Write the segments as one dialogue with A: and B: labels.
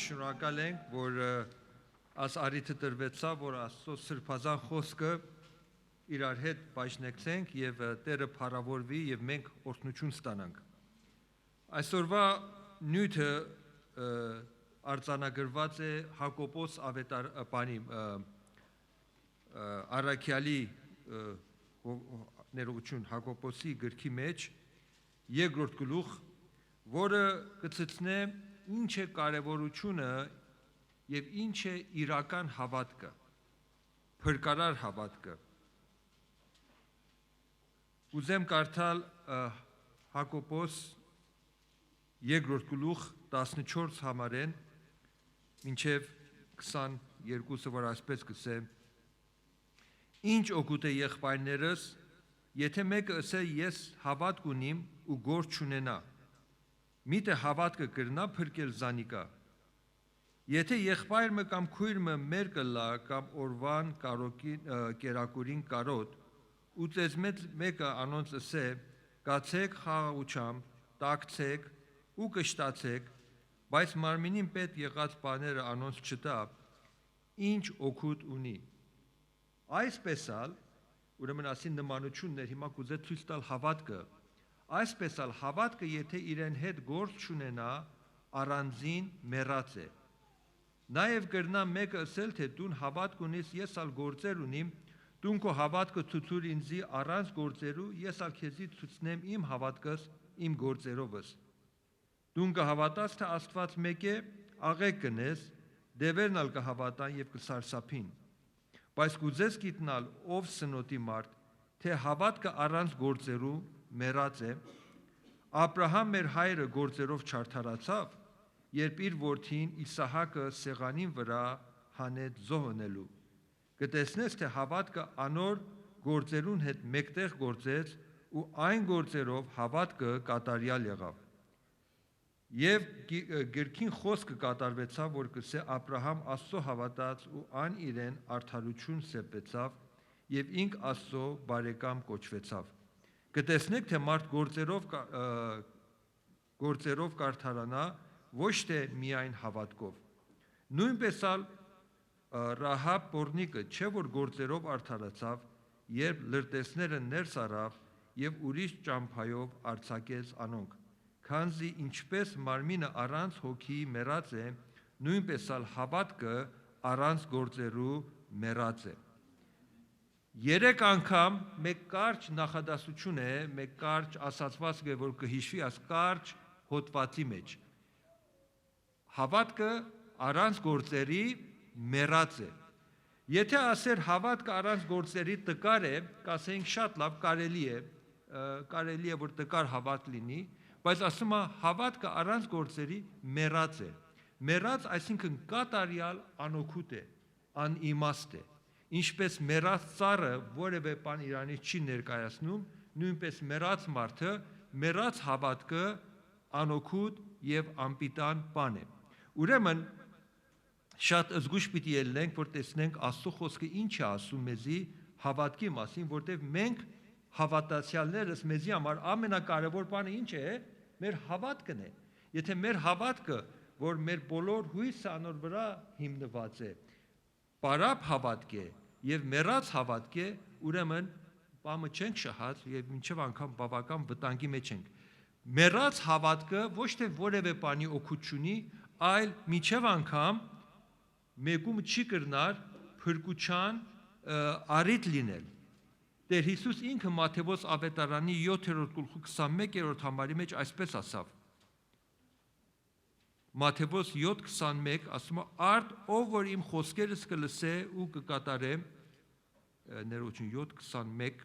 A: շնորհակալ ենք, որ աս արիթը տրվեցավ, որ Աստծո սրբազան խոսքը իրար հետ բաժնեկցենք եւ Տերը փառավորվի եւ մենք օրհնություն ստանանք։ Այսօրվա նյութը արձանագրված է Հակոբոս ավետարանի Առաքյալի ներողություն Հակոբոսի գրքի մեջ երկրորդ գլուխ, որը կցցնե ինչ է կարևորությունը եւ ինչ է իրական հավատքը, փրկարար հավատքը։ Ուզեմ կարդալ Հակոբոս երկրորդ գլուխ 14 համարեն մինչև 22-ը, որ այսպես կսե. Ինչ օգուտ է եղբայրներս, եթե մեկը ասե ես հավատք ունիմ ու գործ չունենա, միթե հավատքը կրնա փրկել զանիկա։ Եթե եղբայրը կամ քույրը մեր կլա կամ օրվան կերակուրին կարոտ ու ձեզ մեկը անոնց ասե կացեք խաղաղությամբ, տակցեք ու կշտացեք, բայց մարմինին պետք եղած բաները անոնց չտա, ինչ օգուտ ունի։ Այսպեսալ, ուրեմն ասին նմանություններ, հիմա կուզե ցույց տալ հավատքը, այսպեսալ հավատքը եթե իրեն հետ գործ չունենա, առանձին մեռած է։ Նաև կրնա մեկը ասել, թե դուն հավատք ունես, ես ալ գործեր ունիմ, դուն քո հավատքը ցուցուր ինձի առանց գործերու, ես ալ քեզի ցուցնեմ իմ հավատքս իմ գործերովս։ Դուն կհավատաս, թե Աստված մեկ է, աղեկ կնես, դևերն ալ կհավատան եւ կսարսափին։ Բայց կուզես գիտնալ ով սնոտի մարդ, թե հավատքը առանց գործերու մեռած է։ Աբրահամ մեր հայրը գործերով չարդարացավ, երբ իր որդին Իսահակը սեղանին վրա հանեց զոհնելու։ Կտեսնես, թե հավատքը անոր գործերուն հետ մեկտեղ գործեց ու այն գործերով հավատքը կատարյալ եղավ։ Եվ գրքին խոսքը կատարվեցավ, որ կսե Աբրահամ Աստծո հավատաց ու ան իրեն արդարություն սեպեցավ եւ ինք Աստծո բարեկամ կոչվեցավ։ Կտեսնեք, թե մարդ գործերով կարդարանա, ոչ թե միայն հավատքով։ Նույնպես ալ Ռահաբ պոռնիկը չէ որ գործերով արդարացավ, երբ լրտեսները ներս առավ եւ ուրիշ ճամփայով արձակեց անոնք։ Քանզի ինչպես մարմինը առանց հոգի մեռած է, նույնպես ալ հավատքը առանց գործերու մեռած է։ Երեք անգամ մեկ կարճ նախադասություն է, մեկ կարճ ասացվածք է, որ կհիշվի աս կարճ հոդվածի մեջ։ Հավատքը առանց գործերի մեռած է։ Եթե ասեր հավատքը առանց գործերի տկար է, կասենք շատ լավ, կարելի է որ տկար հավատ լինի, բայց ասում է հավատքը առանց գործերի մեռած է։ Մեռած, այսինքն կատարյալ անօգուտ է, անիմաստ է։ Ինչպես մեռած ծառը որևէ բան իրանից չի ներկայացնում, նույնպես մեռած մարդը, մեռած հավատքը անօգուտ եւ անպիտան բան է։ Ուրեմն շատ զգուշ պիտի ելնենք, որ տեսնենք Աստծո խոսքը ինչ է ասում մեզի հավատքի մասին, որտեղ մենք հավատացյալներս մեզի համար ամենակարևոր բանը ինչ է, մեր հավատքն է։ Եթե մեր հավատքը, որ մեր բոլոր հույսը անոր վրա հիմնված է, պարապ հավատք է եւ մեռած հավատք է, ուրեմն բամը չենք շահած եւ մինչեւ անգամ բավական վտանգի մեջ ենք։ Մեռած հավատքը ոչ թե որևէ բանի օգուտ չունի, այլ մինչեւ անգամ մեկում չի կրնար փրկության առիթ լինել։ Տեր Հիսուս ինքը Մատթեոս ավետարանի 7-րդ գլխի 21-րդ համարի մեջ այսպես ասավ. Մատթեոս 7:21 ասում է. «Արդ ով որ իմ խոսքերս կլսե ու կկատարե», ներողություն 7:21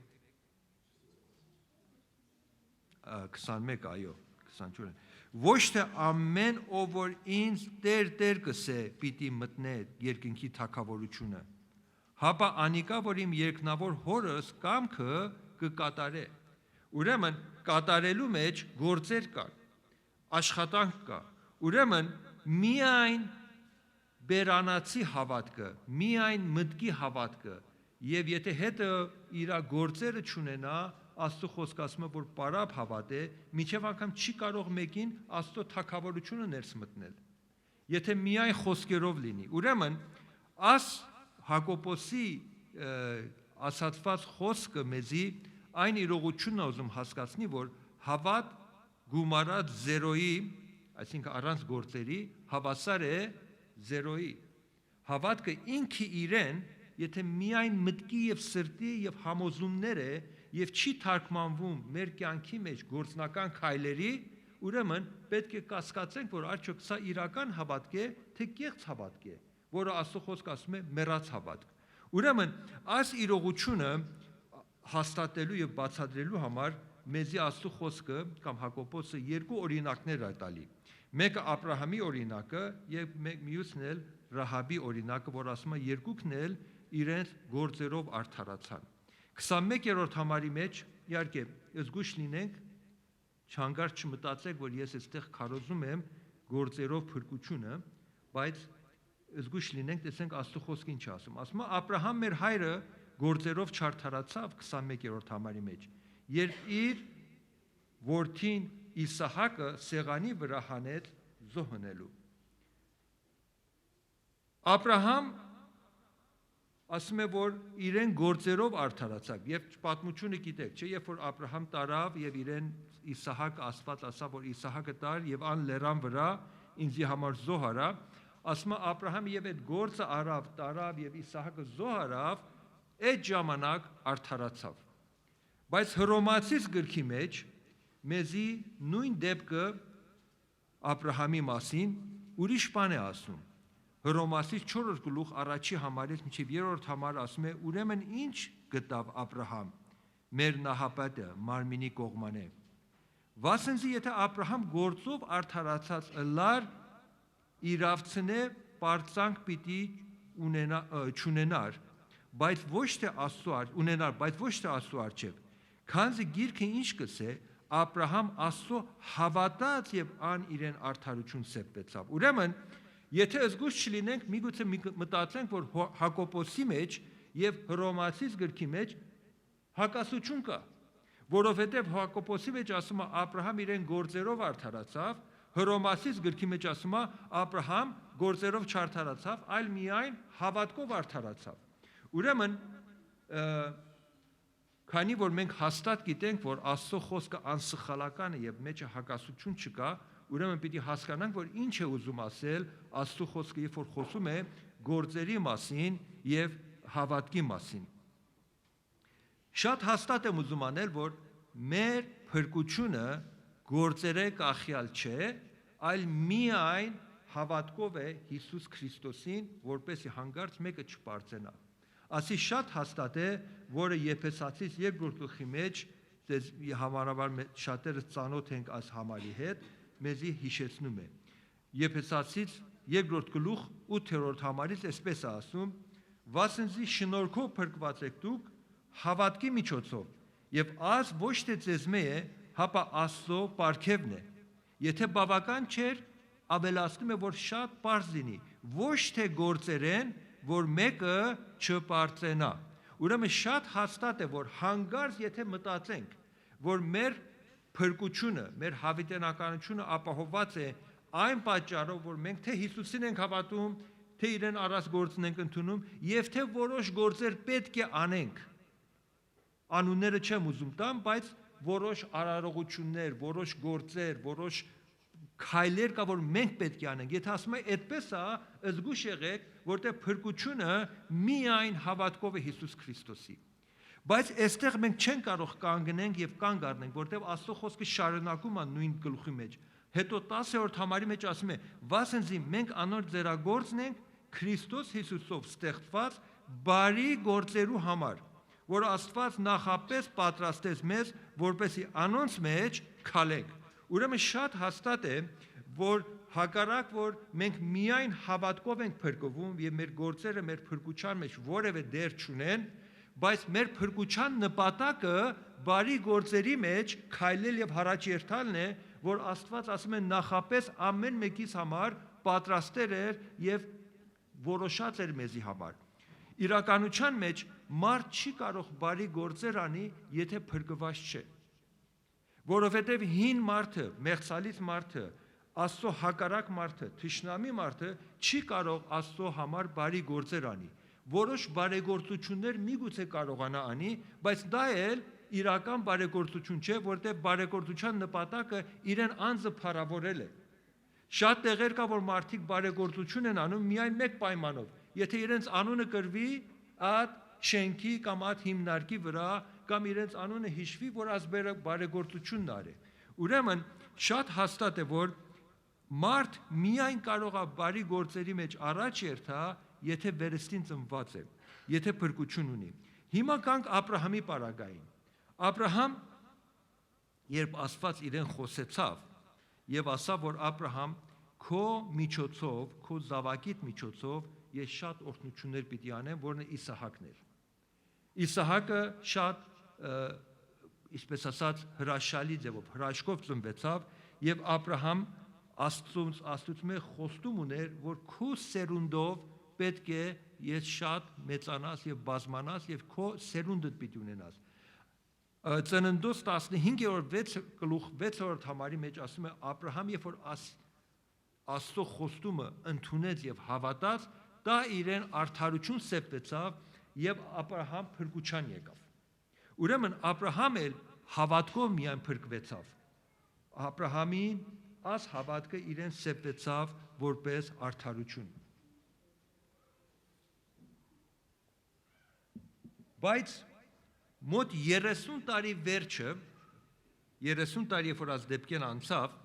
A: 21 այո 24 ոչ թե ամեն ով որ ինձ Տեր կսե պիտի մտնե երկինքի թագավորությունը, հապա անիկա որ իմ երկնավոր հորս կամքը կկատարե։ Ուրեմն կատարելու մեջ գործեր կար, աշխատանք կա։ Ուրեմն միայն բերանացի հավատքը, միայն մտքի հավատքը եւ եթե հետը իր գործերը չունենա, Աստծո խոսքը ասում է, որ պարապ հավատ է, միջև անգամ չի կարող մեկին Աստծո թագավորությունը ներս մտնել։ եթե միայն խոսքերով լինի։ Ուրեմն աս Հակոբոսի ասացված խոսքը մեզի այն իրողությունն է ուզում հասկացնի, որ հավատ գումարած զերոյի, այսինքն առանց գործերի, հավասար է զերոյի։ Հավատքը ինքը իրեն, եթե միայն մտքի եւ սրտի եւ համոզումներ է եւ չի թարգմանվում մեր կյանքի մեջ գործնական քայլերի, ուրեմն պետք է կասկածենք, որ արդյոք սա իրական հավատք է, թե կեղծ հավատք է, որը Աստծո խոսքը ասում է մեռած հավատք։ Ուրեմն այս իրողությունը հաստատելու եւ բացատրելու համար մեզի Աստծո խոսքը կամ Հակոբոսը երկու օրինակներ է տալի։ Մեկը Աբրահամի օրինակը եւ մյուսն էլ Ռահաբի օրինակը, որ ասում է երկուքն էլ իրենց գործերով արդարացան։ 21-րդ համարի մեջ, իհարկե, զգույշ լինենք, չհանգարց չմտածեք, որ ես այստեղ քարոզում եմ գործերով փրկությունը, բայց զգույշ լինենք, տեսենք Աստծո խոսքը ինչ ասում։ Ասում է Աբրահամ մեր հայրը գործերով չարդարացավ 21-րդ համարի մեջ, երբ իր որդին Իսահակը սեղանի վրա հանեց զոհնելու։ Աբրահամ ասում է, որ իրեն գործերով արդարացավ, եւ պատմությունը գիտեք, չէ, երբ որ Աբրահամ տարավ եւ իրեն Իսահակ Աստված ասավ, որ Իսահակը տար եւ ան լերան վրա ինձի համար զոհ արա, ասում է Աբրահամ եւ այդ գործը արավ, տարավ եւ Իսահակը զոհ արավ, այդ ժամանակ արդարացավ։ Բայց Հռոմացիս գրքի մեջ մեզի նույն դեպքը Աբրահամի մասին ուրիշ բան է ասում։ Հռոմացիս 4-րդ գլուխ առաջի համարից մինչև 3-րդ համար ասում է. ուրեմն ինչ գտավ Աբրահամ մեր նահապետը մարմինի կողմանե։ Վասնզի եթե Աբրահամ գործով արդարացած ըլլար իրավցնե պարծանք պիտի չունենար, բայց ոչ թե Աստծո առջև, քանզի գիրքը ինչ կսե, Աբրահամ Աստծո հավատաց եւ ան իրեն արդարություն սեպվեցավ։ Ուրեմն եթե զգույշ չլինենք, միգուցե մտածենք, որ Հակոբոսի մեջ եւ Հռոմացիս գրքի մեջ հակասություն կա, որովհետեւ Հակոբոսի մեջ ասում է Աբրահամ իրեն գործերով արդարացավ, Հռոմացիս գրքի մեջ ասում է Աբրահամ գործերով չարդարացավ, այլ միայն հավատքով արդարացավ։ Ուրեմն քանի որ մենք հաստատ գիտենք, որ Աստծո խոսքը անսխալական է եւ մեջը հակասություն չկա, ուրեմն պիտի հասկանանք, որ ինչ է ուզում ասել Աստծո խոսքը, երբ որ խոսում է գործերի մասին եւ հավատքի մասին։ Շատ հաստատ եմ ուզում անել, որ մեր փրկությունը գործերը կախյալ չէ, այլ միայն հավատքով է Հիսուս Քրիստոսին, որպեսզի հանգարց մեկը չպարծենա։ Ասի շատ հաստատ է, որը Եփեսացիս 2-րդ գլխի մեջ, համարաբար շատերը ծանոթ ենք այս համարի հետ, մեզի հիշեցնում է։ Եփեսացիս 2-րդ գլուխ 8-րդ համարից այսպես է ասում. «Վասնզի շնորհքով փրկված եք դուք հավատքի միջոցով, եւ այս ոչ թե ձեզմե է, հապա Աստծո պարգևն է։ Եթե բավական չէր, ավելացնում է, որ շատ պարզ լինի, ոչ թե գործերեն, որ մեկը չպարծենա»։ Ուրեմն շատ հաստատ է, որ հանգարց եթե մտածենք, որ մեր փրկությունը, մեր հավիտենականությունը ապահովված է այն պատճառով, որ մենք թե Հիսուսին ենք հավատում, թե իրեն առած գործն ենք ընդունում, եւ թե որոշ գործեր պետք է անենք։ Անունները չեմ ուզում տամ, բայց որոշ արարողություններ, որոշ գործեր, որոշ քայլեր կա, որ մենք պետք է անենք։ Եթե ասում եմ այդպես է, զգույշ եղեք, որտեղ փրկությունը միայն հավատքով է Հիսուս Քրիստոսի։ Բայց այստեղ մենք չենք կարող կանգնենք եւ կանգ առնենք, որտեղ Աստծո խոսքը շարունակում է նույն գլխի մեջ։ Հետո 10-րդ համարի մեջ ասում է. «Վասնզի մենք անոր ձեռագործն ենք Քրիստոս Հիսուսով ստեղծված բարի գործերու համար, որ Աստված նախապես պատրաստեց մեզ, որպեսզի անոնց մեջ քալենք»։ Ուրեմն շատ հաստատ է, որ հակառակ որ մենք միայն հավատքով ենք փրկվում եւ մեր գործերը մեր փրկության մեջ որևէ դեր չունեն, բայց մեր փրկության նպատակը բարի գործերի մեջ քայլել եւ առաջ երթալն է, որ Աստված ասում է նախապես ամեն մեկից համար պատրաստել էր եւ որոշած էր մեզի համար։ Իրականության մեջ մարդ չի կարող բարի գործեր անի, եթե փրկված չէ։ Որովհետև հին մարդը, մեղսալից մարդը Աստծո հակառակ մարդը, թշնամի մարդը չի կարող Աստծո համար բարի գործեր անի։ Որոշ բարեգործություններ միգուցե կարողանա անի, բայց դա էլ իրական բարեգործություն չէ, որտեղ բարեգործության նպատակը իրեն անձը փառավորել է։ Շատ տեղեր կա, որ մարդիկ բարեգործություն են անում միայն մեկ պայմանով, եթե իրենց անունը կրվի այդ շենքի կամ այդ հիմնարկի վրա, կամ իրենց անունը հիշվի, որ այս բարեգործությունն արի։ Ուրեմն շատ հաստատ է, որ մարդ միայն կարող է բարի գործերի մեջ առաջ երթա, եթե վերստին ծնված է, եթե փրկություն ունի։ Հիմա կանք Աբրահամի պարագային։ Աբրահամ, երբ Աստված իրեն խոսեցավ եւ ասավ, որ Աբրահամ քո միջոցով, քո զավակիդ միջոցով ես շատ օրհնություններ պիտի անեմ, որն է Իսահակն էր։ Իսահակը շատ, ինչպես ասած, հրաշալի ձևով, հրաշքով ծնվեցավ եւ Աբրահամ Աստծո խոստում ուներ, որ քո սերունդով պետք է ես շատ մեծանաս եւ բազմանաս եւ քո սերունդը պիտի ունենաս։ Ծննդոց 15:6 համարի մեջ ասում է Աբրահամ, երբ որ Աստծո խոստումը ընդունեց եւ հավատաց, դա իրեն արդարություն սեպտեցավ եւ Աբրահամ փրկության եկավ։ Ուրեմն Աբրահամ էլ հավատքով միայն փրկվեցավ։ Աբրահամի այս հավատքը իրեն սեպտեցավ որպես արդարություն։ Բայց մոտ 30 տարի վերջը, 30 տարի երբ որ այս դեպքեն անցավ,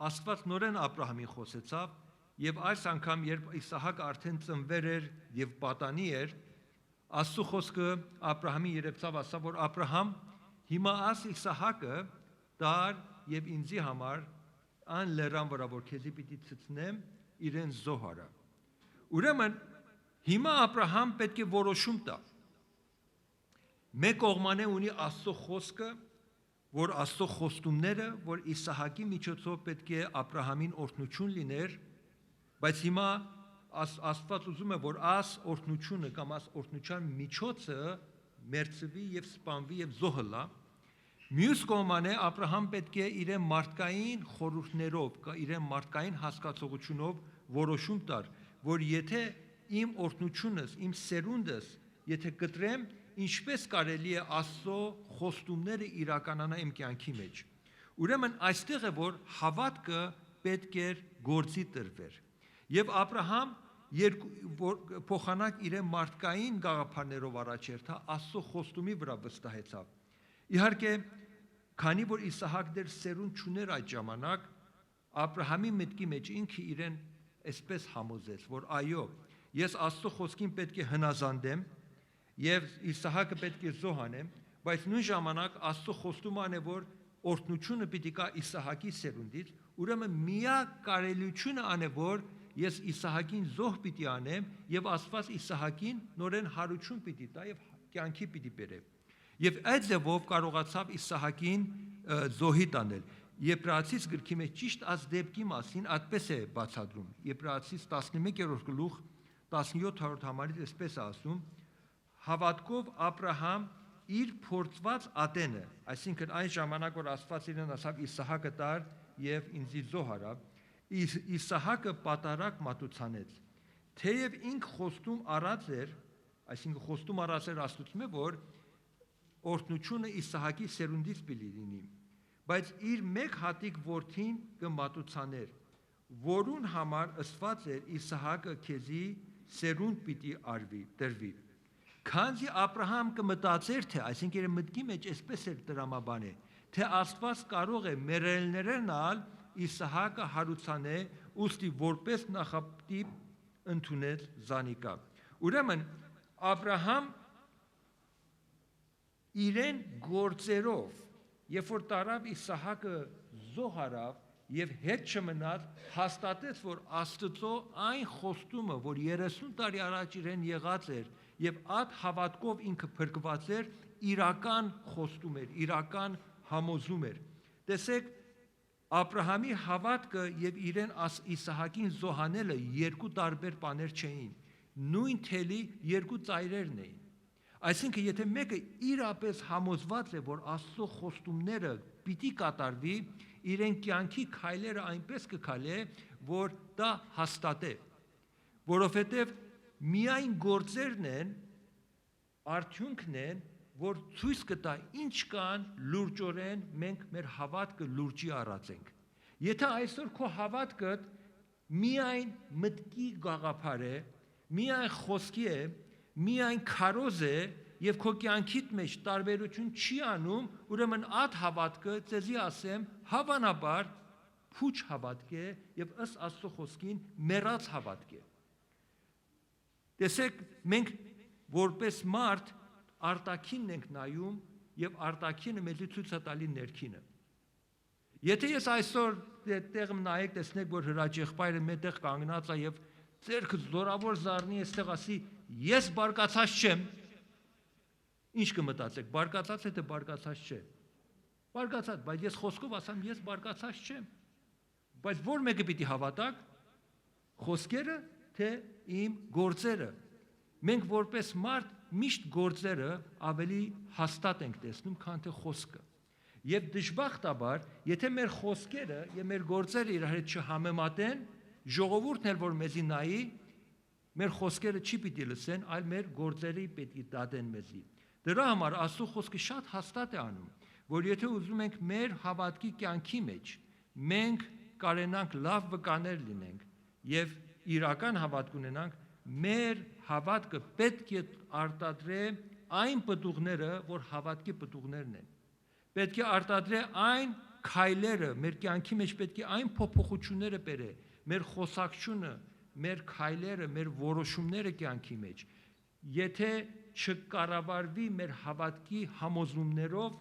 A: Աստված նորեն Աբրահամին խոսեցավ եւ այս անգամ երբ Իսահակը արդեն ծնվել էր եւ պատանի էր, Աստծո խոսքը Աբրահամին երևցավ, ասավ, որ Աբրահամ, հիմա աս Իսահակը դար եւ ինձի համար ան լերան վրա, որ քեզի պիտի ցցնեմ իրեն զոհարը։ Ուրեմն հիմա Աբրահամ պետք է որոշում տա։ Մեկ կողմանը ունի Աստծո խոսքը, որ Աստծո խոստումները, որ Իսահակի միջոցով պետք է Աբրահամին օրհնություն լիներ, բայց հիմա Աստված ուզում է, որ այս օրհնությունը կամ այս օրհնության միջոցը մերձվի եւ սպանվի եւ զոհը լա։ Մյուս կողմանը Աբրահամ պետք է իրեն մարդկային խորհուրդներով, իրեն մարդկային հասկացողությունով որոշում տար, որ եթե իմ օրհնությունս, իմ սերունդս, եթե կտրեմ, ինչպես կարելի է Աստծո խոստումները իրականանալ իմ կյանքի մեջ։ Ուրեմն այստեղ է, որ հավատքը պետք է գործի տրվեր։ Եվ Աբրահամ փոխանակ իրեն մարդկային գաղափարներով առաջ երթա, Աստծո խոստումի վրա վստահեցավ։ Իհարկե, քանի որ Իսահակ դեռ սերունդ չուներ այդ ժամանակ, Աբրահամի մտքի մեջ ինքը իրեն այսպես համոզեց, որ այո, ես Աստծո խոսքին պետք է հնազանդեմ եւ Իսահակը պետք է զոհանեմ, բայց նույն ժամանակ Աստծո խոստումը է, որ օրհնությունը պիտի գա Իսահակի սերունդից, ուրեմն միակ կարելիությունը ան է, որ ես Իսահակին զոհ պիտի անեմ եւ Աստված Իսահակին նորեն հարություն պիտի տա եւ կյանքի պիտի բերե։ Եվ այդ ձևով կարողացավ Իսահակին զոհի տանել։ Եբրայեցիս գրքի մեջ ճիշտ այս դեպքի մասին այդպես է բացատրում։ Եբրայեցիս 11-րդ գլուխ 17-րդ համարից այսպես է ասում. հավատքով Աբրահամ իր փորձված ատենը, այսինքն այն ժամանակ որ Աստված իրեն ասավ Իսահակը տար եւ ինձի զոհ արա, Իսահակը պատարակ մատուցանեց։ Թեև ինք խոստում առած էր, այսինքն խոստում առած էր Աստծո, որ օրհնությունը Իսահակի սերունդից պիտի լինի, բայց իր մեկ հատիկ որդին կմատուցաներ, որուն համար ըսված էր Իսահակը քեզի սերունդ պիտի տրվի։ Քանզի Աբրահամ կմտածեր, թե այսինքն իր մտքի մեջ այսպես էր տրամաբանը, թե Աստված կարող է մերելներն ալ Իսահակը հարուցանե, ուստի որպես նախապտիպ ընդունեց զանիկա։ Ուրեմն Աբրահամ իրեն գործերով, երբ որ տարավ Իսահակը զոհ արավ եւ հետ չմնաց, հաստատեց, որ Աստծո այն խոստումը, որ 30 տարի առաջ իրեն եղած էր եւ այդ հավատքով ինքը փրկված էր, իրական խոստում էր, իրական համոզում էր։ Տեսեք, Աբրահամի հավատքը եւ իրեն Իսահակին զոհանելը երկու տարբեր բաներ չէին։ Նույն թելի երկու ծայրերն էին։ Այսինքն, եթե մեկը իրապես համոզված է, որ Աստծո խոստումները պիտի կատարվի, իրեն կյանքի քայլերը այնպես կքայլե, որ դա հաստատե, որովհետև միայն գործերն են, արդյունքն են, որ ցույց կտա ինչ կան լուրջորեն մենք մեր հավատքը լուրջի առածենք։ Եթե այսօր քո հավատքը միայն մտքի գաղափար է, միայն խոսքի է, միայն քարոզ է եւ քո կյանքիդ մեջ տարբերություն չի անում, ուրեմն այդ հավատքը ցեզի ասեմ, հավանաբար փուչ հավատք է եւ ըստ Աստծո խոսքին մեռած հավատք է։ Տեսեք, մենք որպես մարդ արտաքինն ենք նայում եւ արտաքինը մեզ ցույց է տալի ներքինը։ Եթե ես այսօր այդտեղ նայեք, տեսնեք, որ հրաճեղբայրը մետեղ կանգնած է եւ ձերքը զորավոր զառնի, այստեղ ասի, ես բարկացած չեմ։ Ինչ կմտածեք, բարկացած է թե բարկացած չէ։ Բարկացած, բայց ես խոսքով ասեմ, ես բարկացած չեմ։ Բայց որ մեկը պիտի հավատակ, խոսքերը թե իմ գործերը։ Մենք որպես մարդ միշտ գործերը ավելի հաստատ ենք տեսնում, քան թե խոսքը։ Եվ դժբախտաբար, եթե մեր խոսքերը եւ մեր գործերը իրար հետ չհամեմատեն, ժողովուրդն էլ որ մեզի նայի, մեր խոսքերը չի պիտի լսեն, այլ մեր գործերը պիտի դատեն մեզի։ Դրա համար Աստծո խոսքը շատ հաստատ է անում, որ եթե ուզում ենք մեր հավատքի կյանքի մեջ մենք կարենանք լավ վկաներ լինենք եւ իրական հավատք ունենանք, մեր հավատքը պետք է արտադրե այն պտուղները, որ հավատքի պտուղներն են։ Պետք է արտադրե այն քայլերը, մեր կյանքի մեջ պետք է այն փոփոխությունները բերե, մեր խոսակցությունը, մեր քայլերը, մեր որոշումները կյանքի մեջ։ Եթե չկառավարվի մեր հավատքի համոզումներով,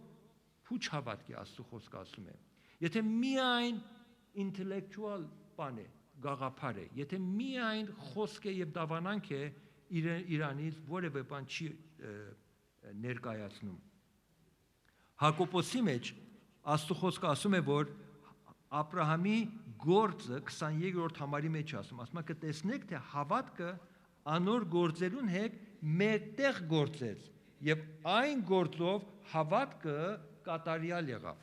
A: փուչ հավատքի Աստծո խոսքը ասում է։ Եթե միայն ինտելեկտուալ բան է, գաղափար է, եթե միայն խոսք է եւ դավանանք է, իրանից որևէ բան չի ներկայացնում։ Հակոբոսի մեջ Աստծո խոսքը ասում է, որ Աբրահամի գործը 23-րդ համարի մեջ ասում է, կտեսնեք, թե հավատքը անոր գործերուն հետ մեկտեղ գործեց եւ այն գործով հավատքը կատարյալ եղավ։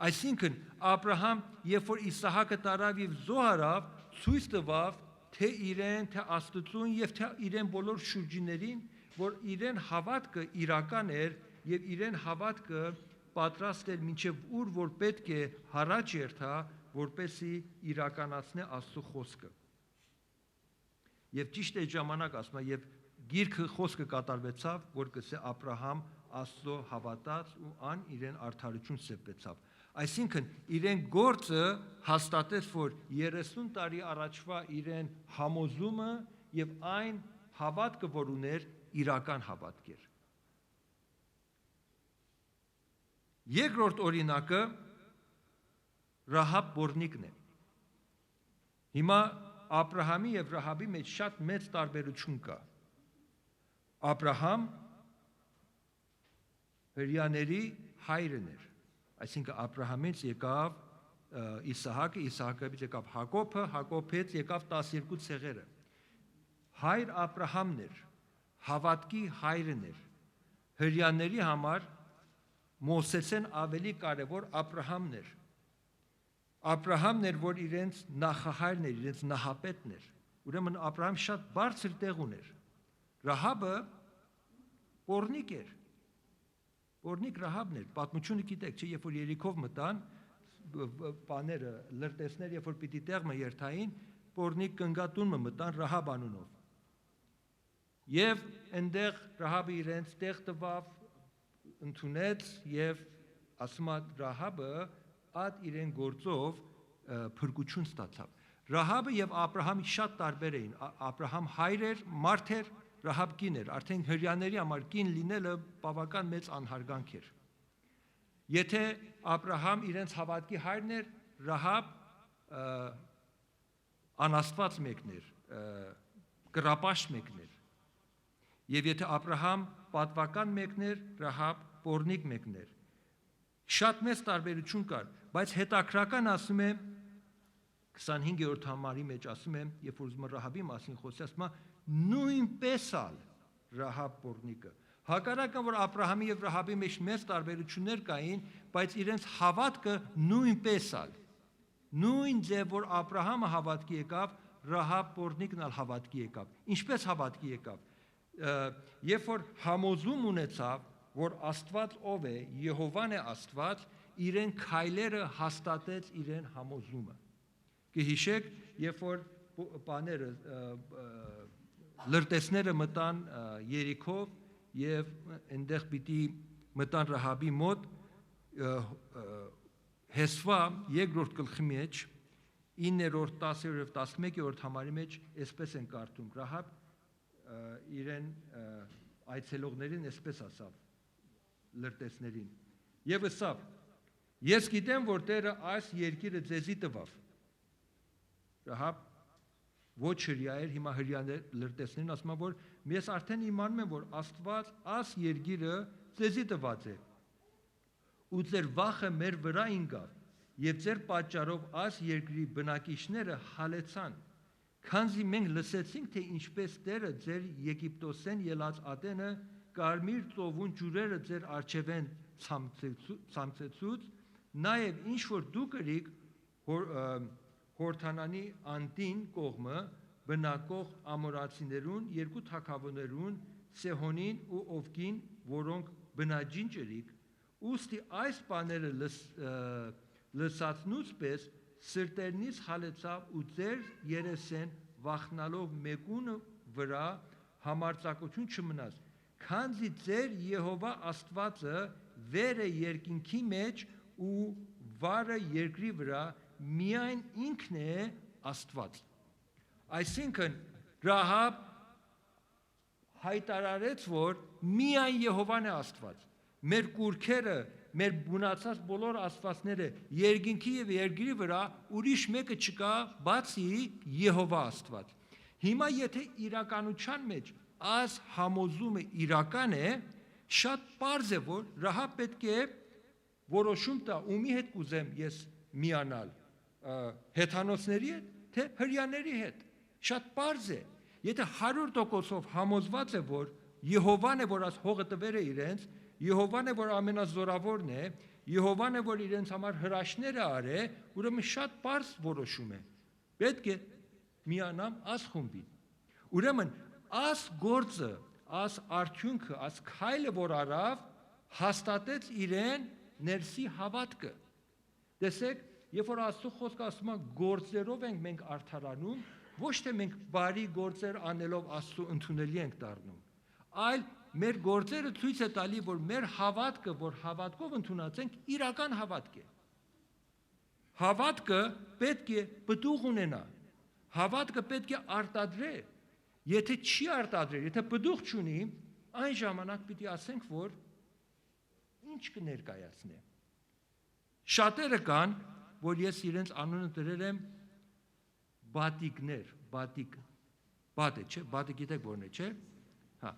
A: Այսինքն Աբրահամ, երբ որ Իսահակը տարավ եւ զոհարավ, ցույց տվավ թե իրեն, թե Աստծուն եւ թե իրեն բոլոր շուրջիներին, որ իրեն հավատքը իրական էր եւ իրեն հավատքը պատրաստ էր մինչև ուր որ պետք է հառաջ երթա, որպեսի իրականացնե Աստծո խոսքը։ Եվ ճիշտ է ժամանակ ասում է, եւ գիրքը խոսքը կատարվեցավ, որ կսե Աբրահամ Աստծո հավատաց ու ան իրեն արդարություն սեպեցավ։ Այսինքն իրեն գործը հաստատեց, որ 30 տարի առաջվա իրեն համոզումը եւ այն հավատքը, որ ուներ, իրական հավատք էր։ Երկրորդ օրինակը Ռահաբ բորնիկն է։ Հիմա Աբրահամի եւ Ռահաբի մեջ շատ մեծ տարբերություն կա։ Աբրահամ հրյաների հայրն էր, այսինքն Աբրահամից եկավ Իսահակը, Իսահակից եկավ Հակոբը, Հակոբից եկավ 12 ցեղերը։ Հայր Աբրահամն էր, հավատքի հայրն էր։ Հրյաների համար Մովսեսեն ավելի կարևոր Աբրահամն էր։ Աբրահամն էր, որ իրենց նախահայրն էր, իրենց նահապետն էր։ Ուրեմն Աբրահամ շատ բարձր տեղ ուներ։ Ռահաբը բորնիկ էր։ Բորնիկ Ռահաբն էր։ Պատմությունը գիտեք, չէ, երբ որ Երիքով մտան, բաները, լրտեսները, երբ որ պիտի տեղը երթային, բորնիկ կնգատունը մտան Ռահաբ անունով։ Եվ այնտեղ Ռահաբը իրենց տեղ տվավ, ընդունեց եւ ասում է Ռահաբը ատ իրեն գործով փրկություն ստացավ։ Ռահաբը եւ Աբրահամը շատ տարբեր էին։ Աբրահամ հայր էր, մարդ էր, Ռահաբ կին էր, արդեն հրյաների համար կին լինելը բավական մեծ անհարգանք էր։ Եթե Աբրահամ իրենց հավատքի հայրն էր, Ռահաբ անաստված մեկն էր, կռապաշտ մեկն էր։ Եվ եթե Աբրահամ պատվական մեկն էր, Ռահաբ բորնիկ մեկն էր։ Շատ մեծ տարբերություն կար, բայց հետաքրական ասում է 25-րդ համարի մեջ ասում է, երբ որ ուզում Ռահաբի մասին խոսի, ասում է նույնպես ալ Ռահաբ բորնիկը Հակառակն որ Աբրահամի եւ Ռահաբի մեջ մեծ տարբերություններ կային, բայց իրենց հավատքը նույնպես ալ։ Նույն ձև որ Աբրահամը հավատքի եկավ, Ռահաբ պոռնիկն ալ հավատքի եկավ։ Ինչպես հավատքի եկավ։ Երբ որ համոզում ունեցավ, որ Աստված ով է, Եհովան է Աստված, իրեն քայլերը հաստատեց իրեն համոզումը։ Կհիշեք, երբ որ բաները լրտեսները մտան Երիքով եւ այնտեղ պիտի մտան Ռահաբի մոտ, Հեսվա երկրորդ գլխի մեջ 9-րդ, 10-րդ եւ 11-րդ համարի մեջ այսպես են կարդում. Ռահաբ իրեն այցելողներին այսպես ասավ լրտեսներին. եւ ասավ. ես գիտեմ, որ Տերը այս երկիրը ձեզի տվավ։ Ռահաբ ոչ հրյա էր, հիմա հրյաներ լրտեսներին ասում են, որ ես արդեն իմանում եմ, որ Աստված այս երկիրը ձեզի տված է։ Ու ձեր վախը մեր վրա ինգավ, եւ ձեր պատճառով այս երկրի բնակիչները հալեցան, քանզի մենք լսեցինք, թե ինչպես Տերը ձեր Եգիպտոսեն ելած ատենը կարմիր ծովուն ջուրերը ձեր արջևեն ցամցեցուց, նաեւ ինչ որ դու կրիք Հորթանանի անդին կողմը բնակող ամորացիներուն, երկու թագավորներուն, Սեհոնին ու Օվկին, որոնք բնաջին ջրիկ, ուստի այս բաները լսածնուց պես սրտերնից հալեցավ ու ձեր երեսեն վախնալով մեկունը վրա համարձակություն չմնաց, քանզի ձեր Եհովա Աստվածը վեր է երկինքի մեջ ու վարը երկրի վրա միայն ինքն է Աստված։ Այսինքն Ռահաբ հայտարարեց, որ միայն Եհովան է Աստված։ Մեր կուռքերը, մեր բունացած բոլոր աստվածները երկինքի եւ երկրի վրա ուրիշ մեկը չկա, բացի Եհովա Աստված։ Հիմա եթե իրականության մեջ այս համոզումը իրական է, շատ պարզ է, որ Ռահաբ պետք է որոշում տա, ումի հետ կուզեմ ես միանալ, հեթանոսների հետ, թե հրյաների հետ։ Շատ պարզ է։ Եթե 100% համոզված է, որ Եհովան է, որ այս հողը տվել է իրենց, Եհովան է, որ ամենազորավորն է, Եհովան է, որ իրենց համար հրաշքներ է արել, ուրեմն շատ պարզ որոշում է։ Պետք է միանամ այս խումբին։ Ուրեմն այս գործը, այս արդյունքը, այս քայլը, որ արավ, հաստատեց իրեն ներսի հավատքը։ Տեսեք, երբ որ Աստծո խոսքը ասում է գործերով ենք մենք արդարանում, ոչ թե մենք բարի գործեր անելով Աստծո ընդունելի ենք դառնում, այլ մեր գործերը ցույց է տալի, որ մեր հավատքը, որ հավատքով ընդունած ենք, իրական հավատք է։ Հավատքը պետք է պտուղ ունենա։ Հավատքը պետք է արտադրե։ Եթե չի արտադրել, եթե պտուղ չունի, այն ժամանակ պիտի ասենք, որ ինչ կներկայացնե։ Շատերը կան, որ ես իրենց անունը դրել եմ բատիկներ, բադը, չէ, բադը գիտեք որն է, չէ։ Հա։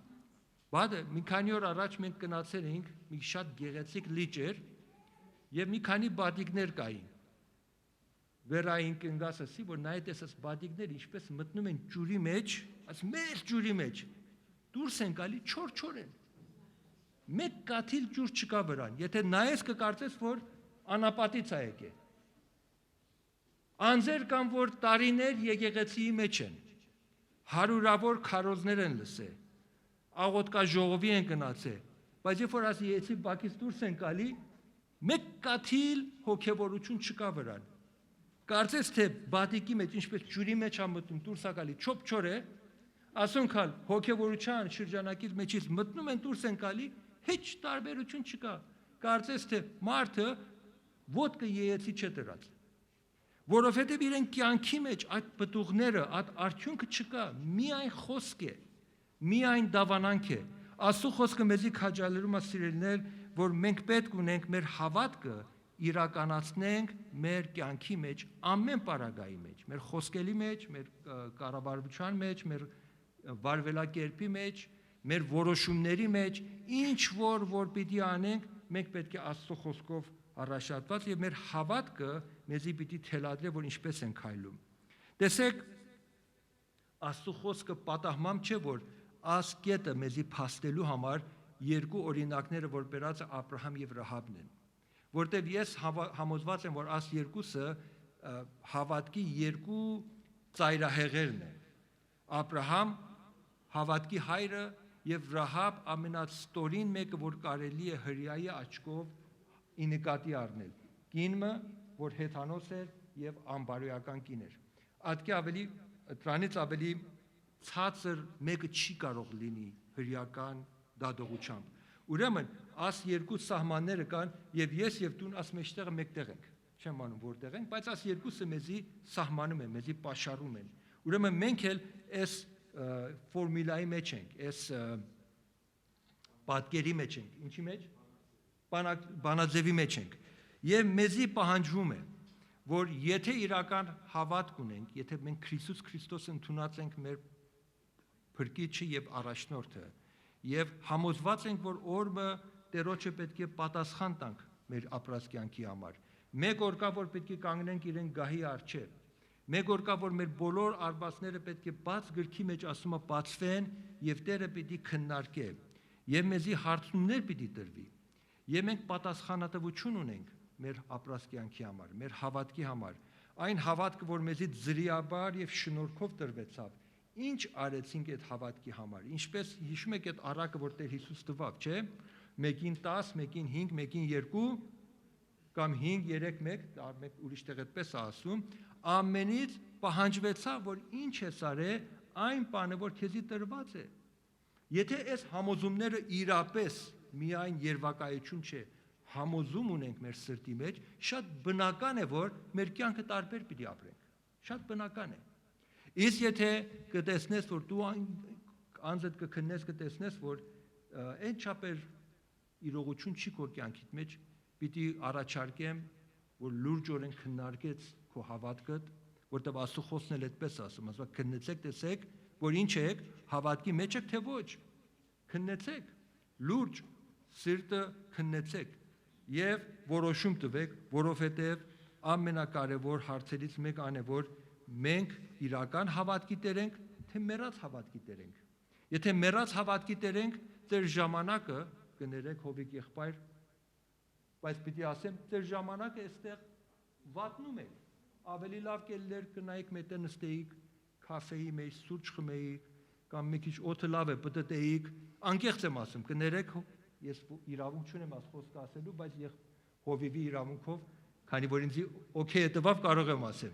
A: Բադը մի քանի օր առաջ մենք գնացել էինք մի շատ գեղեցիկ լիճեր եւ մի քանի բադիկներ կային։ Վերային կնգաս ասի, որ նայեք տեսած բադիկները ինչպես մտնում են ջուրի մեջ, այս մեծ ջուրի մեջ, դուրս են գալի չոր են։ Մեկ կաթիլ ջուր չկա վրան։ Եթե նայես կկարծես, որ անապատից է եկել։ Անձեր կան, որ տարիներ եկեղեցիի մեջ են, հարյուրավոր քարոզներ են լսել, աղոթքա ժողովի են գնացել, բայց երբ որ ասի եցի բակից դուրս են գալի, մեկ կաթիլ հոգևորություն չկա վրան։ Կարծես թե բադիկի մեջ ինչպես ջուրի մեջ է մտնում, դուրս է գալի, չոր է, ասոնքալ հոգևորության շրջանակից մեջից մտնում են, դուրս են գալի, հեչ տարբերություն չկա։ Կարծես թե մարդը ոտքը եեցի չէ դրած։ Որովհետև իրեն կյանքի մեջ այդ պտուղները, այդ արդյունքը չկա, միայն խոսք է, միայն դավանանք է։ Աստծո խոսքը մեզի քաջալերում է սիրելիներ, որ մենք պետք ունենք մեր հավատքը իրականացնենք մեր կյանքի մեջ, ամեն պարագայի մեջ, մեր խոսքերի մեջ, մեր կառավարության մեջ, մեր վարվելակերպի մեջ, մեր որոշումների մեջ, ինչ որ պիտի անենք, մենք պետք է Աստծո խոսքով առաջատված եւ մեր հավատքը մեզի պիտի թելադրե, որ ինչպես են քայլում։ Տեսեք, Աստծո խոսքը պատահմամբ չէ, որ աս կետը մեզի փաստելու համար երկու օրինակները, որ բերած է Աբրահամ եւ Ռահաբն են, որտեղ ես համոզված եմ, որ աս երկուսը հավատքի երկու ծայրահեղերն են։ Աբրահամ հավատքի հայրը եւ Ռահաբ ամենաստորին մեկը, որ կարելի է հրեայի աչքով ի նկատի առնել։ Կինը, որ հեթանոս էր եւ անբարոյական կին էր։ Ատկի ավելի դրանից ավելի ցածր մեկը չի կարող լինի հրեական դատողությամբ։ Ուրեմն աս երկու սահմանները կան եւ ես եւ դու աս մեջտեղը մեկտեղ ենք։ Չեմ անում որտեղ ենք, բայց աս երկուսը մեզի սահմանում են, մեզի պաշարում են։ Ուրեմն մենք էլ այս ֆորմուլայի մեջ ենք, այս պատկերի մեջ ենք, ինչի մեջ բանաձևի մեջ ենք եւ մեզի պահանջվում է, որ եթե իրական հավատք ունենք, եթե մենք Քրիստոս Քրիստոսը ընդունած ենք մեր փրկիչը եւ առաջնորդը եւ համոզված ենք, որ օրը Տերոջը պետք է պատասխան տանք մեր ապրած կյանքի համար։ Մեկ օր կա, որ պետք է կանգնենք իրեն գահի առջև։ Մեկ օր կա, որ մեր բոլոր արվածները պետք է բաց գրքի մեջ ասում է բացվեն եւ Տերը պիտի քննարկե եւ մեզի հարցումներ պիտի տրվի։ Եվ մենք պատասխանատվություն ունենք մեր ապրած կյանքի համար, մեր հավատքի համար։ Այն հավատքը, որ մեզի ձրիաբար եւ շնորհքով տրվեցավ, ինչ արեցինք այդ հավատքի համար։ Ինչպես հիշում եք այդ առակը, որ Տեր Հիսուս տվավ, չէ՞։ 1-ին 10, 1-ին 5, 1-ին 2 կամ 5, 3, 1, մեկ ուրիշ տեղ այդպես է ասում, ամենից պահանջվեցա, որ ինչ ես արել այն բանը, որ քեզի տրված է։ Եթե այս համոզումները իրապես միայն երևակայություն չէ, համոզում ունենք մեր սրտի մեջ, շատ բնական է, որ մեր կյանքը տարբեր պիտի ապրենք։ Շատ բնական է։ Իսկ եթե կտեսնես, որ դու անձդ կքննես, կտեսնես, որ այն չափեր իրողություն չի քո կյանքիդ մեջ, պիտի առաջարկեմ, որ լուրջորեն քննարկեց քո հավատքդ, որտեղ Աստծո խոսքն էլ այդպես ասում, ասում քննեցեք, տեսեք, որ ինչ եք, հավատքի մեջ եք, թե ոչ։ Քննեցեք, լուրջ սիրտը քննեցեք եւ որոշում տվեք, որովհետեւ ամենակարևոր հարցերից մեկը այն է, որ մենք իրական հավատքի տեր ենք, թե մեռած հավատքի տեր ենք։ Եթե մեռած հավատքի տեր ենք, ձեր ժամանակը կներեք Հովիկ եղբայր, բայց պիտի ասեմ, ձեր ժամանակը այստեղ վատնում եք։ Ավելի լավ կելներ կնայեք մետը նստեիք, կաֆեի մեջ սուրճ խմեիք, կամ մի քիչ օդը լավ է պտտեիք, անկեղծ եմ ասում, կներեք, ես իրավունք չունեմ աս խոսքը ասելու, բայց Հովիվի իրավունքով, քանի որ ինձ օքեյ է տվավ, կարող եմ ասել։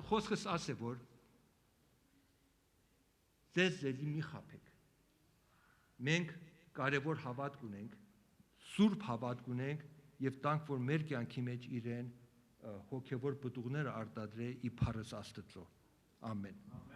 A: Խոսքս ասե, որ ձեզի մի խաբեք։ Մենք կարևոր հավատք ունենք, սուրբ հավատք ունենք եւ տանք, որ մեր կյանքի մեջ իրեն հոգեվոր պտուղները արտադրե իբարս Աստծո։ Ամեն։